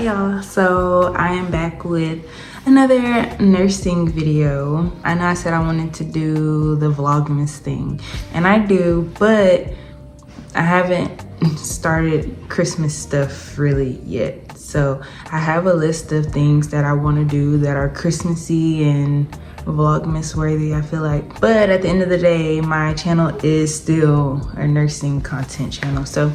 Hey y'all, so I am back with another nursing video. I know I said I wanted to do the Vlogmas thing, and I do, but I haven't started Christmas stuff really yet. So I have a list of things that I want to do that are Christmassy and Vlogmas worthy, I feel like. But at the end of the day, my channel is still a nursing content channel. So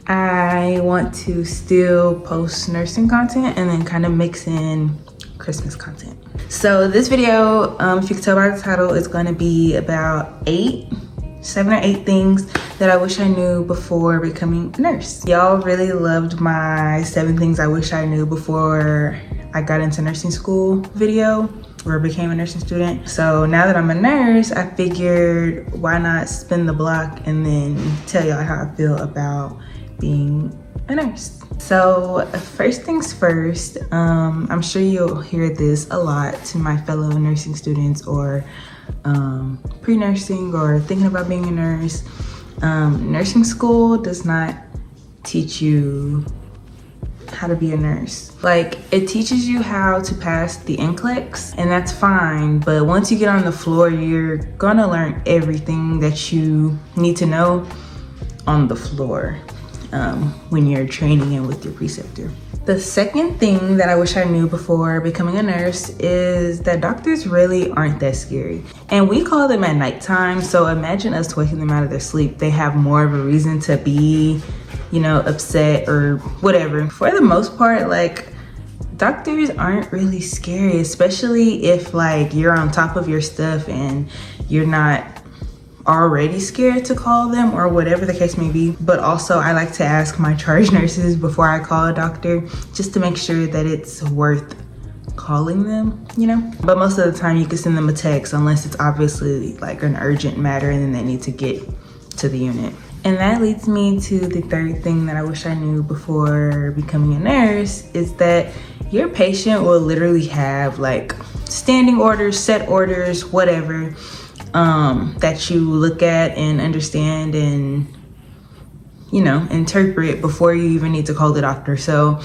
I want to still post nursing content and then kind of mix in Christmas content. So this video, if you can tell by the title, is going to be about 7 or 8 things that I wish I knew before becoming a nurse. Y'all really loved my 7 things I wish I knew before I got into nursing school video or became a nursing student. So now that I'm a nurse, I figured why not spin the block and then tell y'all how I feel about being a nurse. So first things first, I'm sure you'll hear this a lot to my fellow nursing students or pre-nursing or thinking about being a nurse. Nursing school does not teach you how to be a nurse. Like, it teaches you how to pass the NCLEX, and that's fine, but once you get on the floor, you're gonna learn everything that you need to know on the floor when you're training and with your preceptor. The second thing that I wish I knew before becoming a nurse is that doctors really aren't that scary. And we call them at nighttime, so imagine us waking them out of their sleep. They have more of a reason to be, you know, upset or whatever. For the most part, like, doctors aren't really scary, especially if like you're on top of your stuff and you're not already scared to call them or whatever the case may be. But also I like to ask my charge nurses before I call a doctor, just to make sure that it's worth calling them, you know. But most of the time you can send them a text unless it's obviously like an urgent matter and then they need to get to the unit. And that leads me to the third thing that I wish I knew before becoming a nurse, is that your patient will literally have like standing orders, set orders, whatever, that you look at and understand and, you know, interpret before you even need to call the doctor. So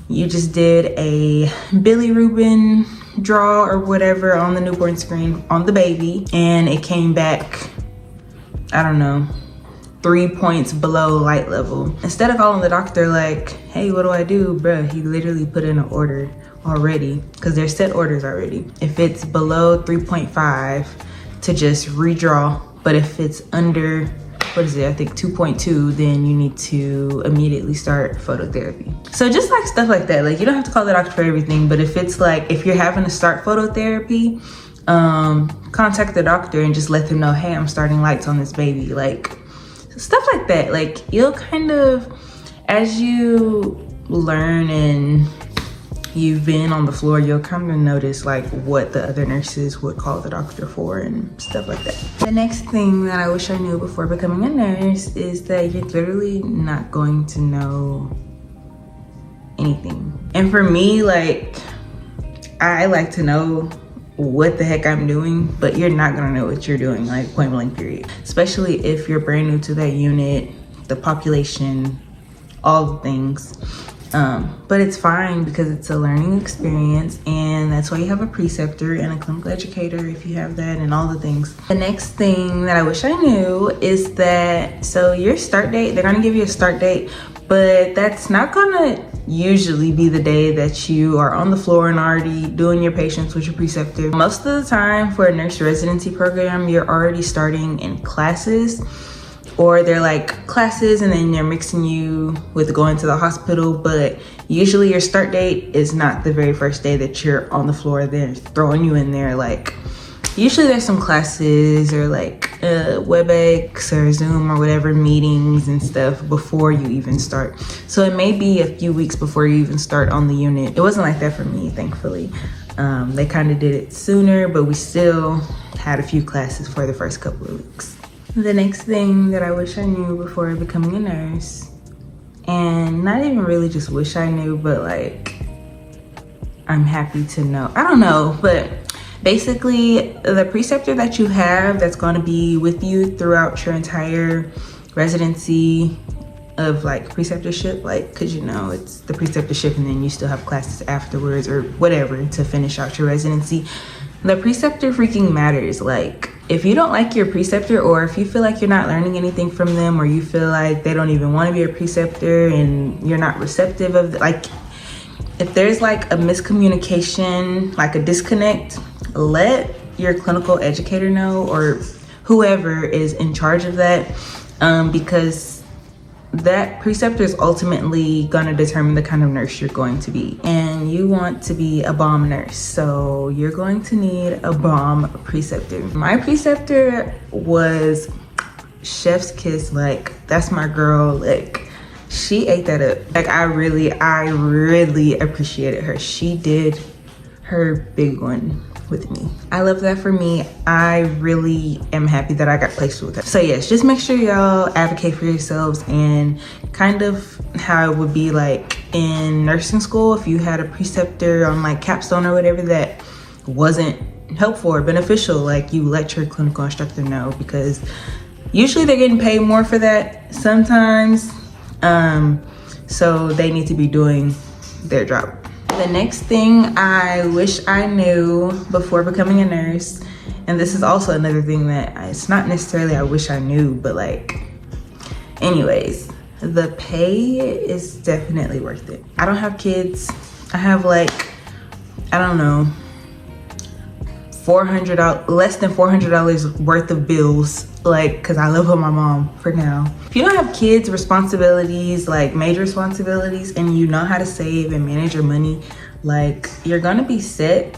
you just did a bilirubin draw or whatever on the newborn screen on the baby, and it came back, I don't know, 3 points below light level. Instead of calling the doctor like, hey, what do I do? Bruh, he literally put in an order already, because they're set orders already. If it's below 3.5, to just redraw, but if it's under, what is it, I think 2.2, then you need to immediately start phototherapy. So just like stuff like that, like you don't have to call the doctor for everything, but if it's like, if you're having to start phototherapy, contact the doctor and just let them know, hey, I'm starting lights on this baby. Like stuff like that. Like you'll kind of, as you learn and you've been on the floor, you'll kind of notice like what the other nurses would call the doctor for and stuff like that. The next thing that I wish I knew before becoming a nurse is that you're literally not going to know anything. And for me, like, I like to know what the heck I'm doing, but you're not gonna know what you're doing, like point blank period. Especially if you're brand new to that unit, the population, all the things. But it's fine because it's a learning experience, and that's why you have a preceptor and a clinical educator if you have that, and all the things. The next thing that I wish I knew is that, so your start date, they're gonna give you a start date, but that's not gonna usually be the day that you are on the floor and already doing your patients with your preceptor. Most of the time for a nurse residency program, you're already starting in classes, or they're like classes and then they're mixing you with going to the hospital. But usually your start date is not the very first day that you're on the floor. They're throwing you in there. Like usually there's some classes or like WebEx or Zoom or whatever meetings and stuff before you even start. So it may be a few weeks before you even start on the unit. It wasn't like that for me, thankfully. They kind of did it sooner, but we still had a few classes for the first couple of weeks. The next thing that I wish I knew before becoming a nurse, and not even really just wish I knew, but like I'm happy to know, I don't know, but basically the preceptor that you have that's going to be with you throughout your entire residency of like preceptorship, like, because you know it's the preceptorship and then you still have classes afterwards or whatever to finish out your residency. The preceptor freaking matters. Like, if you don't like your preceptor, or if you feel like you're not learning anything from them, or you feel like they don't even want to be a preceptor and you're not receptive of like, if there's like a miscommunication, like a disconnect, let your clinical educator know, or whoever is in charge of that, because that preceptor is ultimately going to determine the kind of nurse you're going to be, and you want to be a bomb nurse, so you're going to need a bomb preceptor. My preceptor was chef's kiss. Like, that's my girl. Like, she ate that up. Like, I really appreciated her. She did her big one with me. I love that for me. I really am happy that I got placed with her. So yes, just make sure y'all advocate for yourselves, and kind of how it would be like in nursing school if you had a preceptor on like capstone or whatever that wasn't helpful or beneficial, like you let your clinical instructor know, because usually they're getting paid more for that sometimes, so they need to be doing their job. The next thing I wish I knew before becoming a nurse, and this is also another thing that it's not necessarily I wish I knew, but like, anyways, the pay is definitely worth it. I don't have kids. I have like, I don't know, less than $400 worth of bills, like, because I live with my mom for now. If you don't have kids, responsibilities, like major responsibilities, and you know how to save and manage your money, like, you're gonna be set.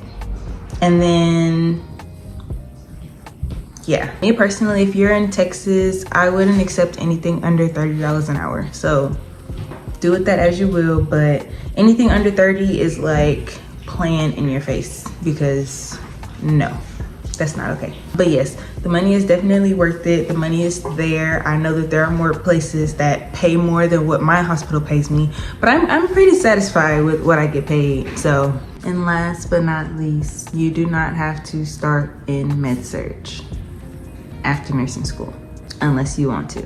And then, yeah, me personally, if you're in Texas, I wouldn't accept anything under $30 an hour. So do with that as you will, but anything under 30 is like playing in your face, because no, that's not okay. But yes, the money is definitely worth it. The money is there. I know that there are more places that pay more than what my hospital pays me, but I'm pretty satisfied with what I get paid. So, and last but not least, you do not have to start in med-surg after nursing school unless you want to.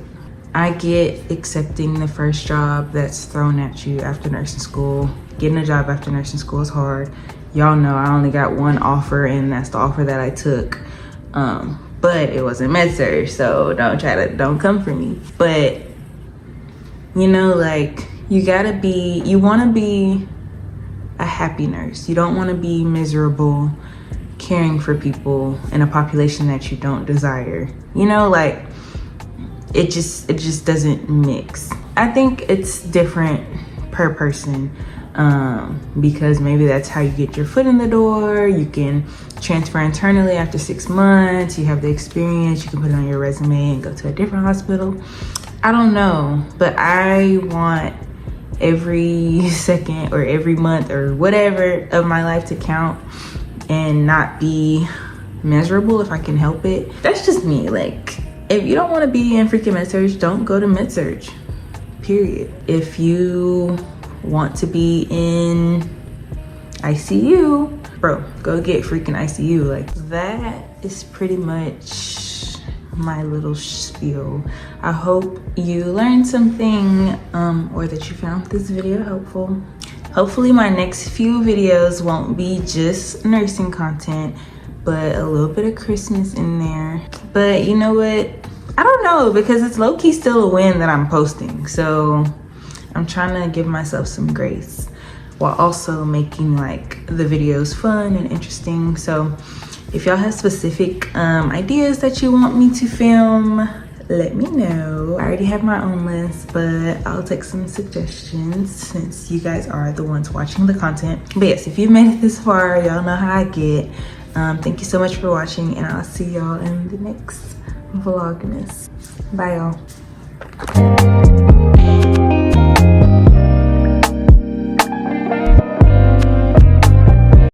I get accepting the first job that's thrown at you after nursing school. Getting a job after nursing school is hard. Y'all know I only got one offer, and that's the offer that I took. But it wasn't med-surg, so don't come for me. But you know, like, you wanna be a happy nurse. You don't wanna be miserable caring for people in a population that you don't desire. You know, like, it just doesn't mix. I think it's different per person, because maybe that's how you get your foot in the door. You can transfer internally after 6 months. You have the experience. You can put it on your resume and go to a different hospital. I don't know, but I want every second or every month or whatever of my life to count and not be miserable if I can help it. That's just me. Like, if you don't want to be in freaking med-surg, don't go to med-surg, period. If you want to be in ICU, bro, go get freaking ICU. Like, that is pretty much my little spiel. I hope you learned something, or that you found this video helpful. Hopefully my next few videos won't be just nursing content, but a little bit of Christmas in there. But you know what? I don't know, because it's low-key still a win that I'm posting. So I'm trying to give myself some grace while also making like the videos fun and interesting. So if y'all have specific ideas that you want me to film, let me know. I already have my own list, but I'll take some suggestions since you guys are the ones watching the content. But yes, if you've made it this far, y'all know how I get. Thank you so much for watching, and I'll see y'all in the next Vlogmas. Bye, y'all.